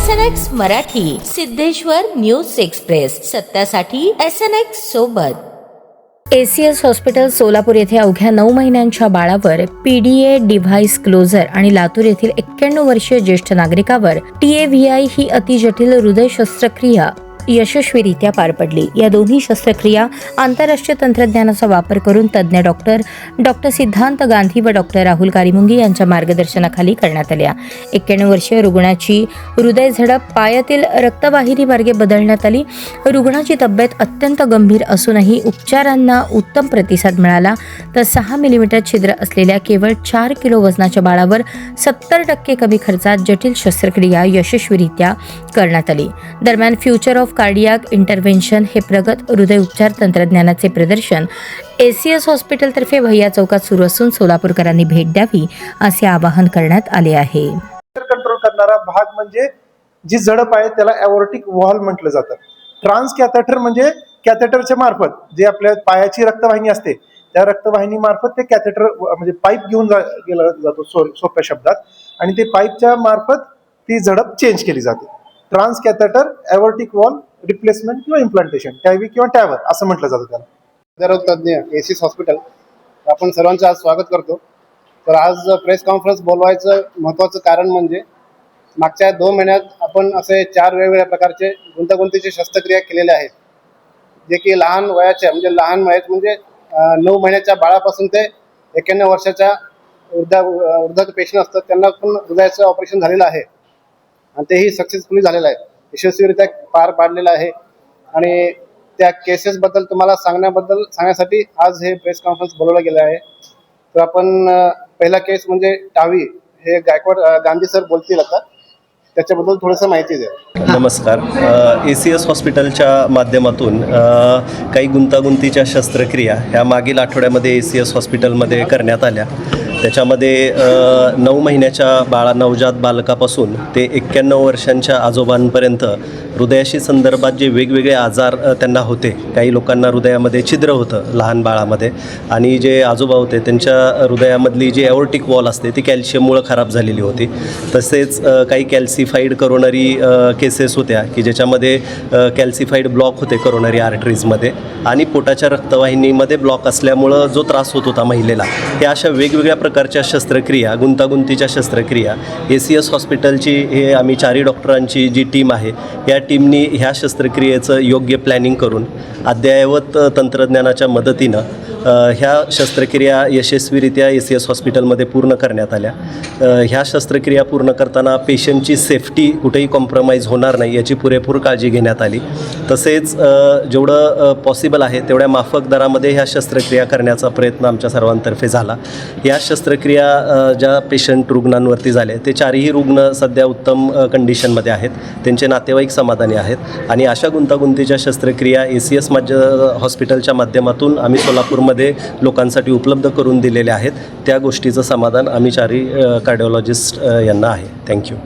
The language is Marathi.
SNX Marathi, Siddheshwar news express, सत्यासाठी SNX सोबत. ACS हॉस्पिटल सोलापूर येथे अवघ्या 9 महिन्यांच्या बाळावर PDA डिव्हाइस क्लोजर आणि लातूर येथील 91 वर्षीय ज्येष्ठ नागरिकावर TAVI ही अतिजटिल हृदय शस्त्रक्रिया यशस्वीरित्या पार पडली. या दोन्ही शस्त्रक्रिया आंतरराष्ट्रीय तंत्रज्ञानाचा वापर करून तज्ज्ञ डॉक्टर सिद्धांत गांधी व डॉक्टर राहुल कारीमुंगी यांच्या मार्गदर्शनाखाली करण्यात आल्या. 91 वर्षीय रुग्णाची हृदय झडप पायातील रक्तवाहिनी मार्गे बदलण्यात आली. रुग्णाची तब्येत अत्यंत गंभीर असूनही उपचारांना उत्तम प्रतिसाद मिळाला. तर 6 मिलीमीटर छिद्र असलेल्या केवळ 4 किलो वजनाच्या बाळावर 70% कमी खर्चात जटिल शस्त्रक्रिया यशस्वीरित्या करण्यात आली. दरम्यान फ्युचर ऑफ कार्डियाक इंटरव्हेन्शन हे प्रगत हृदय उपचार तंत्रज्ञानाचे प्रदर्शन ACS हॉस्पिटलतर्फे भैया चौकात सुरू असून सोलापूरकरांनी भेट द्यावी असे आवाहन करण्यात आले आहे. कंट्रोल करणारा भाग म्हणजे जी झडप आहे त्याला एओर्टिक वॉल म्हटलं जातं. ट्रान्स कॅथेटर म्हणजे कॅथेटरच्या मार्फत जे आपल्या पायाची रक्तवाहिनी असते त्या रक्तवाहिनी मार्फत ते कॅथेटर म्हणजे पाईप घेऊन गेला जातो सोप्या शब्दात, आणि ते पाईपच्या मार्फत ती झडप चेंज केली जाते. Trans catheter aortic valve replacement किंवा इम्प्लांटेशन, टॅवी किंवा टॅवर असं म्हटलं जातं त्याला. हृदयरोगतज्ञ ACS हॉस्पिटल आपण सर्वांचं आज स्वागत करतो. तर आज प्रेस कॉन्फरन्स बोलवायचं महत्त्वाचं कारण म्हणजे मागच्या 2 महिन्यात आपण असे 4 वेगवेगळ्या प्रकारचे गुंतागुंतीचे शस्त्रक्रिया केलेल्या आहेत, जे की लहान वयाच्या म्हणजे 9 महिन्याच्या बाळापासून ते 91 वर्षाच्या वृद्ध पेशंट असतात त्यांना पण हृदयाचं ऑपरेशन झालेलं आहे आणि तेही सक्सेसफुली झालेलं आहे, यशस्वीरित्या पार पाडलेलं आहे. आणि त्या केसेसबद्दल तुम्हाला सांगण्यासाठी आज हे प्रेस कॉन्फरन्स बोलवलं गेलं आहे. तर आपण पहिला केस म्हणजे टावी, हे गायकवाड गांधी सर बोलतील आता, त्याच्याबद्दल थोडंसं माहिती द्या. नमस्कार. ACS हॉस्पिटलच्या माध्यमातून काही गुंतागुंतीच्या शस्त्रक्रिया ह्या मागील आठवड्यामध्ये ACS हॉस्पिटलमध्ये करण्यात आल्या. त्याच्यामध्ये 9 महिन्याच्या नवजात बालकापासून ते 91 वर्षांच्या आजोबांपर्यंत हृदयाशी संदर्भात जे वेगवेगळे आजार त्यांना होते, काही लोकांना हृदयामध्ये छिद्र होतं लहान बाळामध्ये, आणि जे आजोबा होते त्यांच्या हृदयामधली जी एओर्टिक वॉल असते ती कॅल्शियममुळे खराब झालेली होती. तसेच काही कॅल्सिफाईड करोनरी केसेस होत्या की ज्याच्यामध्ये कॅल्सिफाईड ब्लॉक होते करोनरी आर्टरीजमध्ये, आणि पोटाच्या रक्तवाहिनीमध्ये ब्लॉक असल्यामुळं जो त्रास होत होता महिलेला, त्या अशा वेगवेगळ्या प्रकारच्या शस्त्रक्रिया, गुंतागुंतीच्या शस्त्रक्रिया ACS हॉस्पिटलची हे आम्ही 4 डॉक्टरांची जी टीम आहे या टीमनी ह्या शस्त्रक्रियेचं योग्य प्लॅनिंग करून अद्ययावत तंत्रज्ञानाच्या मदतीनं ह्या शस्त्रक्रिया यशस्वीरित्या ACS हॉस्पिटलमध्ये पूर्ण करण्यात आल्या. ह्या शस्त्रक्रिया पूर्ण करताना पेशंटची सेफ्टी कुठेही कॉम्प्रोमाइज होणार नाही याची पुरेपूर काळजी घेण्यात आली. तसेच जेवढं पॉसिबल आहे तेवढ्या माफक दरामध्ये ह्या शस्त्रक्रिया करण्याचा प्रयत्न आमच्या सर्वांतर्फे झाला. या शस्त्रक्रिया ज्या पेशंट रुग्णांवरती झाल्या ते 4ही रुग्ण सध्या उत्तम कंडिशनमध्ये आहेत, त्यांचे नातेवाईक समाधानी आहेत, आणि अशा गुंतागुंतीच्या शस्त्रक्रिया ACS हॉस्पिटलच्या माध्यमातून आम्ही सोलापूरमध्ये लोकांसाठी उपलब्ध करून दिलेले आहेत. त्या गोष्टीचं समाधान आम्ही 4ही कार्डिओलॉजिस्ट यांना आहे. थँक्यू.